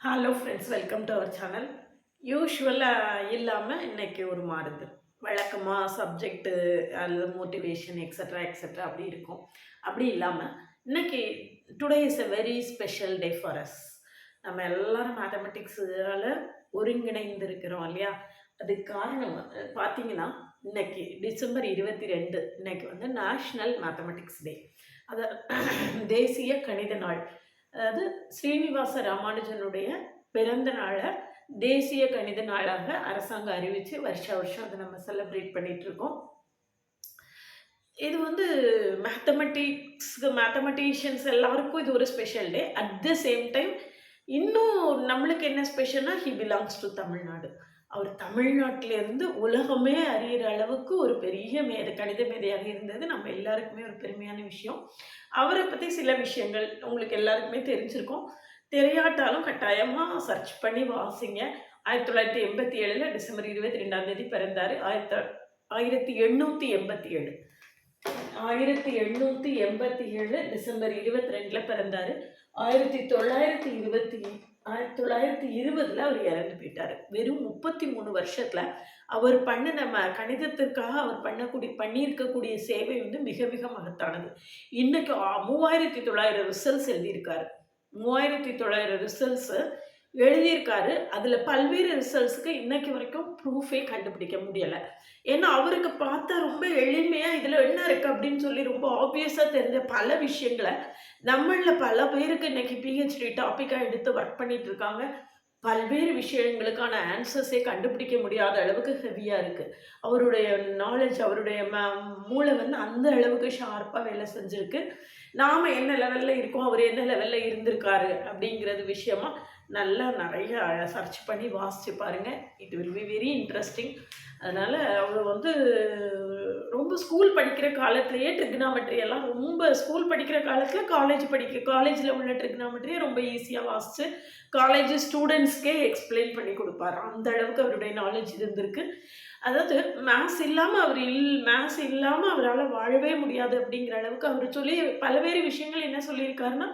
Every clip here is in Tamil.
Hello friends, welcome to our channel. யூஷுவலாக இல்லாமல் இன்னைக்கு ஒரு மாறுது. வழக்கமாக சப்ஜெக்ட்டு அல்லது மோட்டிவேஷன் எக்ஸட்ரா எக்ஸட்ரா அப்படி இருக்கும். அப்படி இல்லாமல் இன்னைக்கு today is a very special day for us. நம்ம எல்லாரும் மேத்தமெட்டிக்ஸால் ஒருங்கிணைந்து இருக்கிறோம் இல்லையா? அதுக்கு காரணம் பார்த்தீங்கன்னா, இன்னைக்கு டிசம்பர் 22 இன்னைக்கு வந்து நேஷ்னல் மேத்தமெட்டிக்ஸ் டே. அதை தேசிய கணித நாள். அதாவது ஸ்ரீனிவாச ராமானுஜனுடைய பிறந்த நாளை தேசிய கணித நாளாக அரசாங்கம் அறிவித்து வருஷம் வருஷம் அதை நம்ம செலிப்ரேட் பண்ணிட்டு இருக்கோம். இது வந்து மேத்தமெட்டிஷியன்ஸ் எல்லாருக்கும் இது ஒரு special day. At the same time இன்னும் நம்மளுக்கு என்ன ஸ்பெஷல்னா, ஹி பிலாங்ஸ் டு தமிழ்நாடு. அவர் தமிழ்நாட்டிலேருந்து உலகமே அறியிற அளவுக்கு ஒரு பெரிய கணித மேதையாக இருந்தது நம்ம எல்லாருக்குமே ஒரு பெருமையான விஷயம். அவரை பற்றி சில விஷயங்கள் உங்களுக்கு எல்லாருக்குமே தெரிஞ்சிருக்கும். தெரியாட்டாலும் கட்டாயமாக சர்ச் பண்ணி வாசிங்க. 1987 டிசம்பர் 22 பிறந்தார். 1887 1887 டிசம்பர் 22 பிறந்தார். 1920 அவர் இறந்து போயிட்டார். வெறும் 33 வருஷத்துல அவர் பண்ணின கணிதத்திற்காக அவர் பண்ணியிருக்கக்கூடிய சேவை வந்து மிக மிக மகத்தானது. இன்னைக்கு 3900 ரிசல்ட்ஸ் எழுதியிருக்காரு. 3900 ரிசல்ட்ஸ் எழுதியிருக்காரு. அதில் பல்வேறு ரிசல்ட்ஸுக்கு இன்னைக்கு வரைக்கும் ப்ரூஃபே கண்டுபிடிக்க முடியலை. ஏன்னா அவருக்கு பார்த்தா ரொம்ப எளிமையாக இதில் என்ன இருக்குது அப்படின்னு சொல்லி ரொம்ப ஆப்வியஸாக தெரிஞ்ச பல விஷயங்களை நம்மளில் பல பேருக்கு இன்னைக்கு பிஹெச்டி டாப்பிக்காக எடுத்து ஒர்க் பண்ணிட்டு இருக்காங்க. பல்வேறு விஷயங்களுக்கான ஆன்சர்ஸே கண்டுபிடிக்க முடியாத அளவுக்கு ஹெவியாக இருக்குது. அவருடைய நாலேஜ், அவருடைய மூளை வந்து அந்த அளவுக்கு ஷார்ப்பாக வேலை செஞ்சுருக்கு. நாம் என்ன லெவலில் இருக்கோம், அவர் என்ன லெவலில் இருந்திருக்காரு அப்படிங்கிறது விஷயமா நல்லா நிறைய சர்ச் பண்ணி வாசித்து பாருங்கள். It will be very interesting. அதனால் அவர் வந்து ரொம்ப ஸ்கூல் படிக்கிற காலத்துலேயே ட்ரிக்னாமெட்ரி எல்லாம் ரொம்ப ஸ்கூல் படிக்கிற காலத்தில் காலேஜில் உள்ள ட்ரிக்னாமெட்ரியை ரொம்ப ஈஸியாக வாசித்து காலேஜ் ஸ்டூடெண்ட்ஸ்க்கே எக்ஸ்பிளைன் பண்ணி கொடுப்பார். அந்த அளவுக்கு அவருடைய நாலேஜ் இருந்திருக்கு. அதாவது மேத்ஸ் இல்லாமல் அவரால் வாழவே முடியாது அப்படிங்கிற அளவுக்கு அவர் சொல்லி பல்வேறு விஷயங்கள் என்ன சொல்லியிருக்காருன்னா,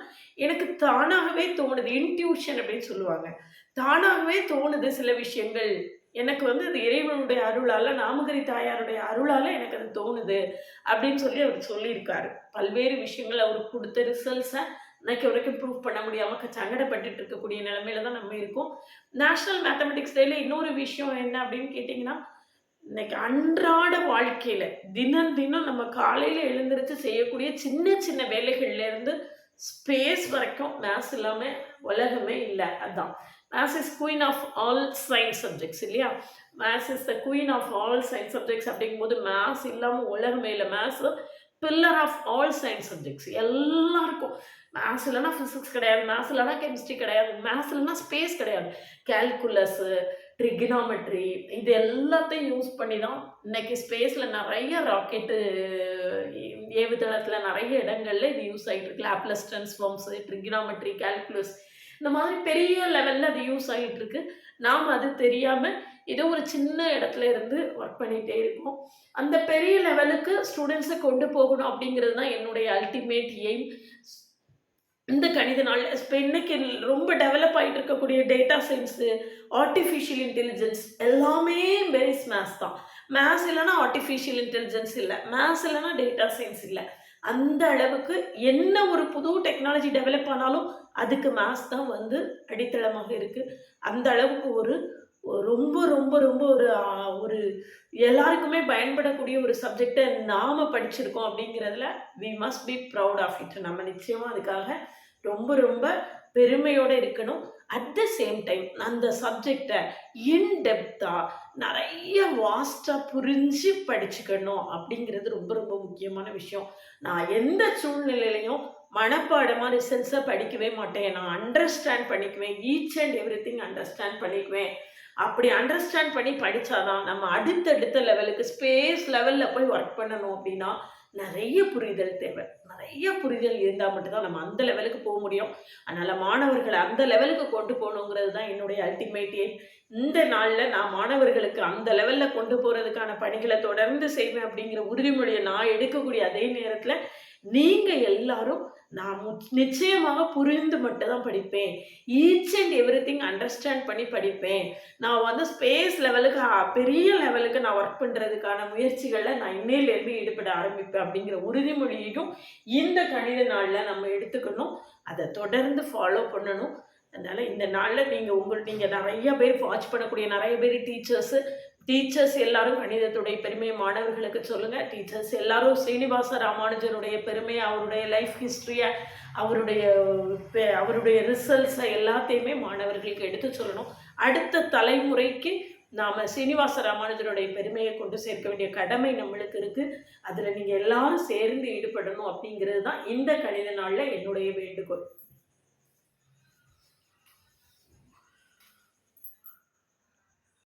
எனக்கு தானாகவே தோணுது, இன்ட்யூஷன் அப்படின்னு சொல்லுவாங்க. தானாகவே தோணுது சில விஷயங்கள். எனக்கு வந்து அது இறைவனுடைய அருளால், நாமகிரி தாயாருடைய அருளால் எனக்கு அது தோணுது அப்படின்னு சொல்லி அவர் சொல்லியிருக்காரு. பல்வேறு விஷயங்கள் அவருக்கு கொடுத்த ரிசல்ட்ஸை இன்னைக்கு வரைக்கும் ப்ரூவ் பண்ண முடியாமல் சங்கடப்பட்டு இருக்கக்கூடிய நிலைமையில தான் நம்ம இருக்கோம். நேஷ்னல் மேத்தமெட்டிக்ஸ் டேல இன்னொரு விஷயம் என்ன அப்படின்னு கேட்டிங்கன்னா, இன்னைக்கு அன்றாட வாழ்க்கையில் தினம் தினம் நம்ம காலையில் எழுந்திரிச்சு செய்யக்கூடிய சின்ன சின்ன வேலைகள்லேருந்து ஸ்பேஸ் வரைக்கும் மேத்ஸ் இல்லாமல் உலகமே இல்லை. அதுதான் maths is queen of all science subjects இல்லையா? Maths is the queen of all science subjects அப்படிங்கும்போது மேத்ஸ் இல்லாமல் உலகமே இல்லை. Maths pillar of all science subjects. எல்லாருக்கும் மேத்ஸ் இல்லைனா ஃபிசிக்ஸ் கிடையாது, மேத்ஸ் இல்லைனா கெமிஸ்ட்ரி கிடையாது, மேத்ஸ் இல்லைனா ஸ்பேஸ் கிடையாது. கேல்குலஸு, ட்ரிக்னாமெட்ரி இது எல்லாத்தையும் யூஸ் பண்ணி தான் இன்னைக்கு ஸ்பேஸில் நிறைய ராக்கெட்டு ஏவுதளத்தில் நிறைய இடங்கள்ல இது யூஸ் ஆகிட்டு இருக்கு. லாப்லஸ் ட்ரான்ஸ்ஃபார்ம்ஸு, ட்ரிக்னாமெட்ரி, கேல்குலஸ் இந்த மாதிரி பெரிய லெவலில் அது யூஸ் ஆகிட்டு இருக்கு. நாம் அது தெரியாமல் ஏதோ ஒரு சின்ன இடத்துல இருந்து ஒர்க் பண்ணிகிட்டே இருக்கோம். அந்த பெரிய லெவலுக்கு ஸ்டூடெண்ட்ஸை கொண்டு போகணும் அப்படிங்கிறது தான் என்னுடைய அல்டிமேட் எய்ம். இந்த கணித நாள் இப்போ இன்னைக்கு ரொம்ப டெவலப் ஆகிட்டு இருக்கக்கூடிய டேட்டா சயின்ஸு, ஆர்டிஃபிஷியல் இன்டெலிஜென்ஸ் எல்லாமே பேஸ் மேத்ஸ் தான். மேத்ஸ் இல்லைனா ஆர்டிஃபிஷியல் இன்டெலிஜென்ஸ் இல்லை, மேத்ஸ் இல்லைனா டேட்டா சயின்ஸ் இல்லை. அந்த அளவுக்கு என்ன ஒரு புது டெக்னாலஜி டெவலப் ஆனாலும் அதுக்கு மேத்ஸ் தான் வந்து அடித்தளமாக இருக்குது. அந்த அளவுக்கு ஒரு ரொம்ப ரொம்ப ரொம்ப ஒரு எல்லாருக்குமே பயன்படக்கூடிய ஒரு சப்ஜெக்டை நாம் படிச்சிருக்கோம் அப்படிங்கிறதுல we must be proud of it. நம்ம நிச்சயமாக அதுக்காக ரொம்ப ரொம்ப பெருமையோடு இருக்கணும். அட் த சேம் டைம் அந்த சப்ஜெக்டை இன்டெப்த்தாக நிறைய வாஸ்டாக புரிஞ்சு படிச்சுக்கணும் அப்படிங்கிறது ரொம்ப ரொம்ப முக்கியமான விஷயம். நான் எந்த சூழ்நிலையிலையும் மனப்பாடமாக ரிசல்ட்ஸை படிக்கவே மாட்டேன். நான் அண்டர்ஸ்டாண்ட் பண்ணிக்குவேன். Each and every thing understand பண்ணிக்குவேன். அப்படி அண்டர்ஸ்டாண்ட் பண்ணி படித்தாதான் நம்ம அடுத்தடுத்த லெவலுக்கு ஸ்பேஸ் லெவலில் போய் ஒர்க் பண்ணணும். அப்படின்னா நிறைய புரிதல் தேவை. நிறைய புரிதல் இருந்தால் மட்டும்தான் நம்ம அந்த லெவலுக்கு போக முடியும். அதனால் மாணவர்களை அந்த லெவலுக்கு கொண்டு போகணுங்கிறது தான் என்னுடைய அல்டிமேட் எய்ம். இந்த நாளில் நான் மாணவர்களுக்கு அந்த லெவலில் கொண்டு போகிறதுக்கான பணிகளை தொடர்ந்து செய்வேன் அப்படிங்கிற உறுதிமொழியை நான் எடுக்கக்கூடிய அதே நேரத்தில் நீங்கள் எல்லாரும் நான் நிச்சயமாக புரிந்து மட்டும் தான் படிப்பேன். ஈச் அண்ட் எவ்ரிதிங் அண்டர்ஸ்டாண்ட் பண்ணி படிப்பேன். நான் வந்து ஸ்பேஸ் லெவலுக்கு பெரிய லெவலுக்கு நான் ஒர்க் பண்றதுக்கான முயற்சிகள்ல நான் இன்னையிலேருந்து ஈடுபட ஆரம்பிப்பேன் அப்படிங்கிற உறுதிமொழியையும் இந்த கணித நாள்ல நம்ம எடுத்துக்கணும். அத தொடர்ந்து ஃபாலோ பண்ணணும். அதனால இந்த நாள்ல நீங்க நெறைய பேர் வாட்ச் பண்ணக்கூடிய நெறைய பேர் டீச்சர்ஸ் எல்லாரும் கணிதத்துடைய பெருமையை மாணவர்களுக்கு சொல்லுங்க. டீச்சர்ஸ் எல்லாரும் ஸ்ரீனிவாச ராமானுஜருடைய பெருமையை, அவருடைய லைஃப் ஹிஸ்டரிய, அவருடைய அவருடைய ரிசல்ட்ஸை எல்லாத்தையுமே மாணவர்களுக்கு எடுத்து சொல்லணும். அடுத்த தலைமுறைக்கு நாம சீனிவாச ராமானுஜருடைய பெருமையை கொண்டு சேர்க்க வேண்டிய கடமை நம்மளுக்கு இருக்கு. அதுல நீங்க எல்லாரும் சேர்ந்து ஈடுபடணும் அப்படிங்கிறது தான் இந்த கணித நாள்ல என்னுடைய வேண்டுகோள்.